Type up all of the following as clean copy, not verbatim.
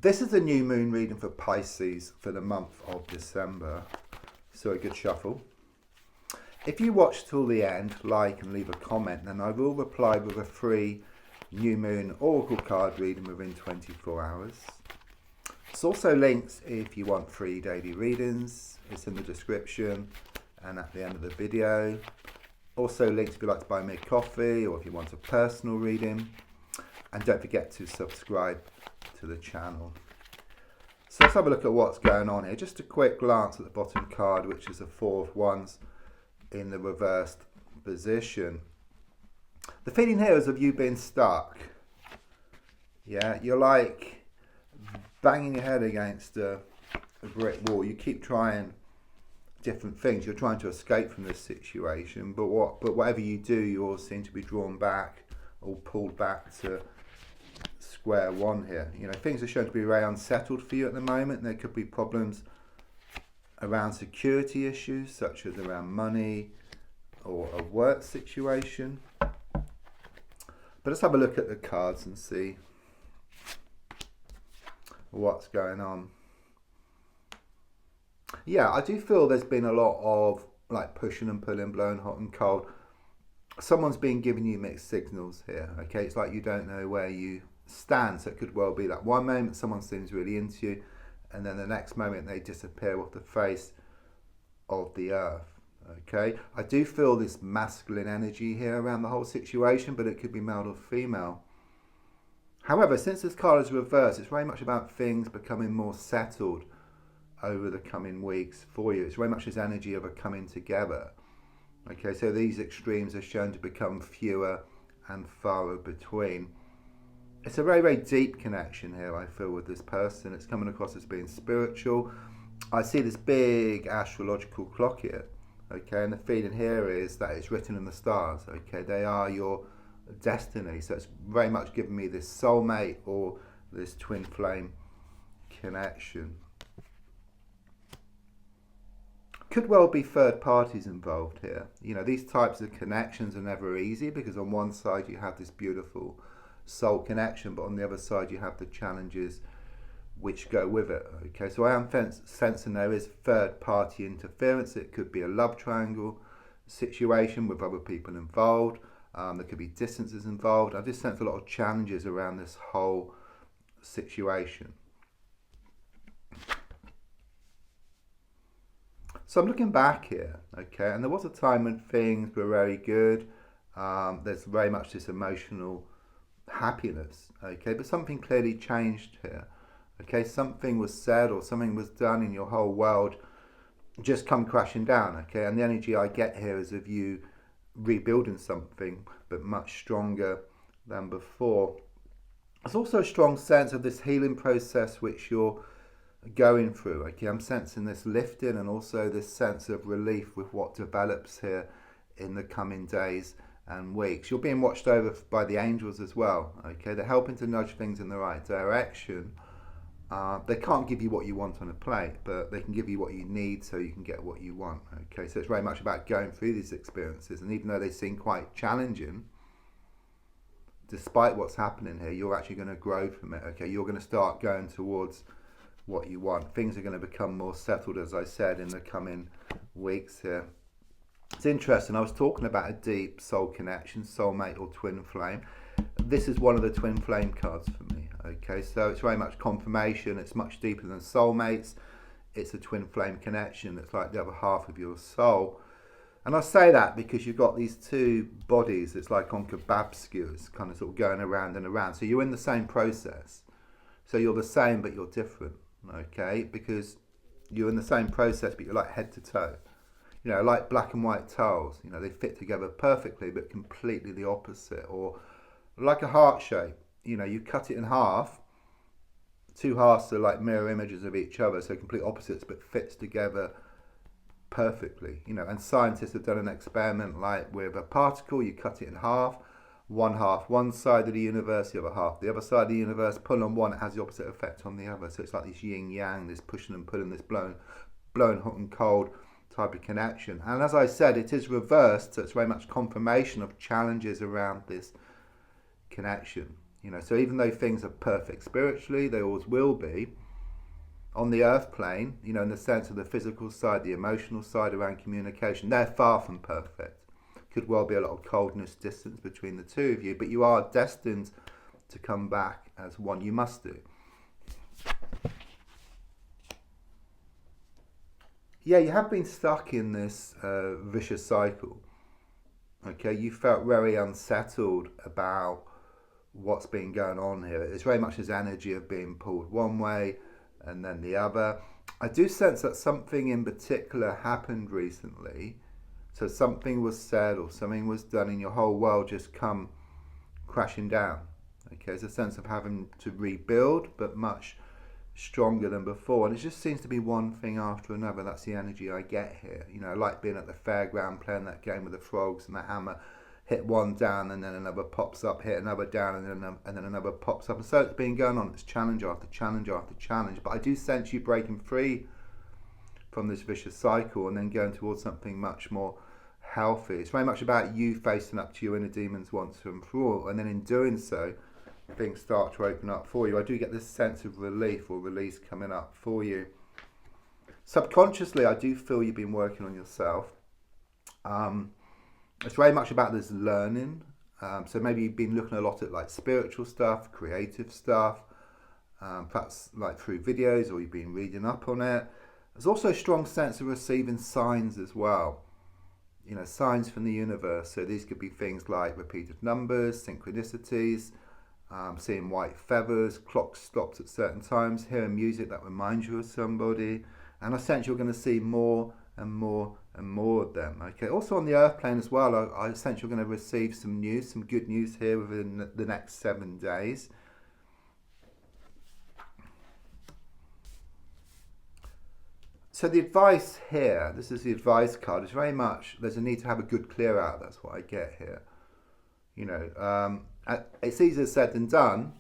This is a new moon reading for Pisces for the month of December. So a good shuffle. If you watch till the end, like and leave a comment, then I will reply with a free new moon oracle card reading within 24 hours. It's also links if you want free daily readings. It's in the description and at the end of the video. Also links if you'd like to buy me a coffee or if you want a personal reading. And don't forget to subscribe to the channel. So let's have a look at what's going on here. Just a quick glance at the bottom card, which is a 4 of Wands in the reversed position. The feeling here is of you being stuck. Yeah, you're like banging your head against a brick wall. You keep trying different things. You're trying to escape from this situation, but whatever you do, you all seem to be drawn back or pulled back to square one here. You know, things are shown to be very unsettled for you at the moment. There could be problems around security issues, such as around money or a work situation. But let's have a look at the cards and see what's going on. Yeah, I do feel there's been a lot of like pushing and pulling, blowing hot and cold. Someone's been giving you mixed signals here, okay? It's like you don't know where you stand, so it could well be that one moment someone seems really into you and then the next moment they disappear off the face of the earth, okay? I do feel this masculine energy here around the whole situation, but it could be male or female. However, since this card is reversed, it's very much about things becoming more settled over the coming weeks for you. It's very much this energy of a coming together. Okay, so these extremes are shown to become fewer and farther between. It's a very, very deep connection here, I feel, with this person. It's coming across as being spiritual. I see this big astrological clock here, okay, and the feeling here is that it's written in the stars, okay? They are your destiny, so it's very much giving me this soulmate or this twin flame connection. Could well be third parties involved here. You know, these types of connections are never easy because on one side you have this beautiful soul connection, but on the other side you have the challenges which go with it. Okay, so I am sensing there is third party interference. It could be a love triangle situation with other people involved. There could be distances involved. I just sense a lot of challenges around this whole situation. So I'm looking back here, okay, and there was a time when things were very good. There's very much this emotional happiness, okay, but something clearly changed here, okay. Something was said or something was done in your whole world just come crashing down, okay, and the energy I get here is of you rebuilding something, but much stronger than before. There's also a strong sense of this healing process which you're going through, okay. I'm sensing this lifting and also this sense of relief with what develops here in the coming days and weeks. You're being watched over by the angels as well, okay. They're helping to nudge things in the right direction. They can't give you what you want on a plate, but they can give you what you need so you can get what you want, okay. So it's very much about going through these experiences, and even though they seem quite challenging, despite what's happening here, you're actually going to grow from it, okay. You're going to start going towards what you want. Things are going to become more settled, as I said, in the coming weeks here. It's interesting, I was talking about a deep soul connection, soulmate or twin flame. This is one of the twin flame cards for me, okay, so it's very much confirmation. It's much deeper than soulmates. It's a twin flame connection. It's like the other half of your soul. And I say that because you've got these two bodies. It's like on kebab skewers, kind of sort of going around and around. So you're in the same process. So you're the same, but you're different, okay, because you're in the same process, but you're like head to toe. You know, like black and white tiles, you know, they fit together perfectly, but completely the opposite. Or like a heart shape, you know, you cut it in half, two halves are like mirror images of each other, so complete opposites, but fits together perfectly, you know. And scientists have done an experiment like with a particle, you cut it in half one side of the universe, the other half the other side of the universe, pull on one, it has the opposite effect on the other. So it's like this yin yang, this pushing and pulling, this blowing hot and cold type of connection. And as I said, it is reversed, so it's very much confirmation of challenges around this connection. So even though things are perfect spiritually, they always will be. On the earth plane, in the sense of the physical side, the emotional side around communication, they're far from perfect. Could well be a lot of coldness, distance between the two of you, but you are destined to come back as one. You must do. Yeah, you have been stuck in this vicious cycle. Okay, you felt very unsettled about what's been going on here. It's very much this energy of being pulled one way and then the other. I do sense that something in particular happened recently. So something was said or something was done and your whole world just come crashing down. Okay, there's a sense of having to rebuild, but much stronger than before. And it just seems to be one thing after another. That's the energy I get here. Like being at the fairground playing that game with the frogs and the hammer. Hit one down and then another pops up, hit another down and then another pops up. And so it's been going on. It's challenge after challenge after challenge. But I do sense you breaking free from this vicious cycle and then going towards something much more healthy. It's very much about you facing up to your inner demons once and for all. And then in doing so, things start to open up for you. I do get this sense of relief or release coming up for you. Subconsciously, I do feel you've been working on yourself. It's very much about this learning. So maybe you've been looking a lot at like spiritual stuff, creative stuff, perhaps like through videos, or you've been reading up on it. There's also a strong sense of receiving signs as well. Signs from the universe. So these could be things like repeated numbers, synchronicities, seeing white feathers, clocks stopped at certain times, hearing music that reminds you of somebody. And I sense you're going to see more and more and more of them. Okay. Also on the earth plane as well, I sense you're going to receive some news, some good news here within the next 7 days. So the advice here, this is the advice card, is very much there's a need to have a good clear out. That's what I get here. It's easier said than done.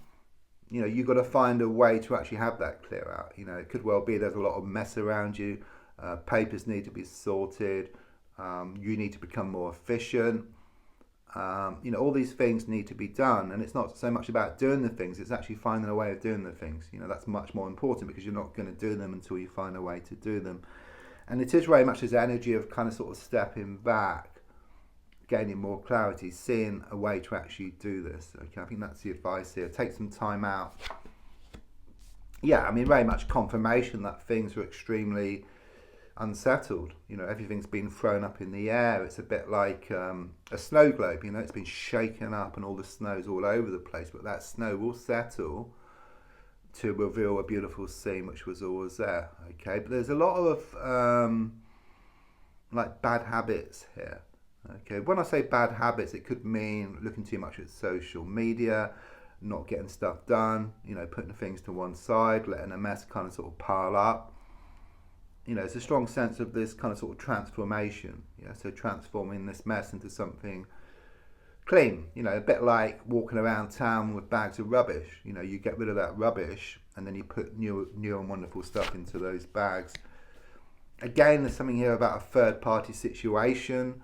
You've got to find a way to actually have that clear out. It could well be there's a lot of mess around you. Papers need to be sorted. You need to become more efficient. All these things need to be done. And it's not so much about doing the things, it's actually finding a way of doing the things. That's much more important because you're not going to do them until you find a way to do them. And it is very much this energy of kind of sort of stepping back, gaining more clarity, seeing a way to actually do this. Okay, I think that's the advice here. Take some time out. Yeah, very much confirmation that things are extremely unsettled. Everything's been thrown up in the air. It's a bit like a snow globe. It's been shaken up and all the snow's all over the place, but that snow will settle to reveal a beautiful scene which was always there. Okay, but there's a lot of like bad habits here. Okay, when I say bad habits, it could mean looking too much at social media, not getting stuff done, putting things to one side, letting a mess kind of sort of pile up. It's a strong sense of this kind of sort of transformation. So transforming this mess into something clean. A bit like walking around town with bags of rubbish. You get rid of that rubbish and then you put new and wonderful stuff into those bags. Again, there's something here about a third party situation,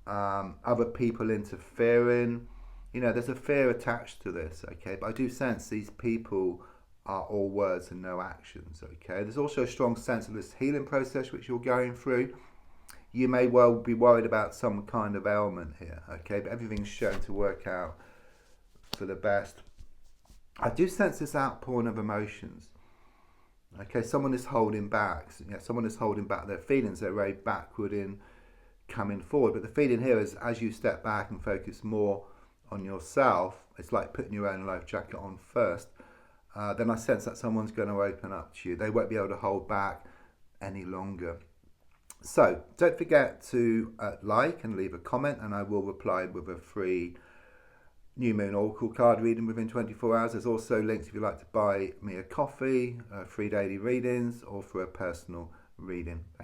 other people interfering. There's a fear attached to this. Okay, but I do sense these people are all words and no actions. Okay, there's also a strong sense of this healing process which you're going through. You may well be worried about some kind of ailment here. Okay, but everything's shown to work out for the best. I do sense this outpouring of emotions. Okay, someone is holding back. Someone is holding back their feelings. They're very backward in coming forward. But the feeling here is as you step back and focus more on yourself, it's like putting your own life jacket on first. Then I sense that someone's going to open up to you. They won't be able to hold back any longer. So don't forget to like and leave a comment, and I will reply with a free New Moon Oracle card reading within 24 hours. There's also links if you'd like to buy me a coffee, free daily readings, or for a personal reading. Thank you.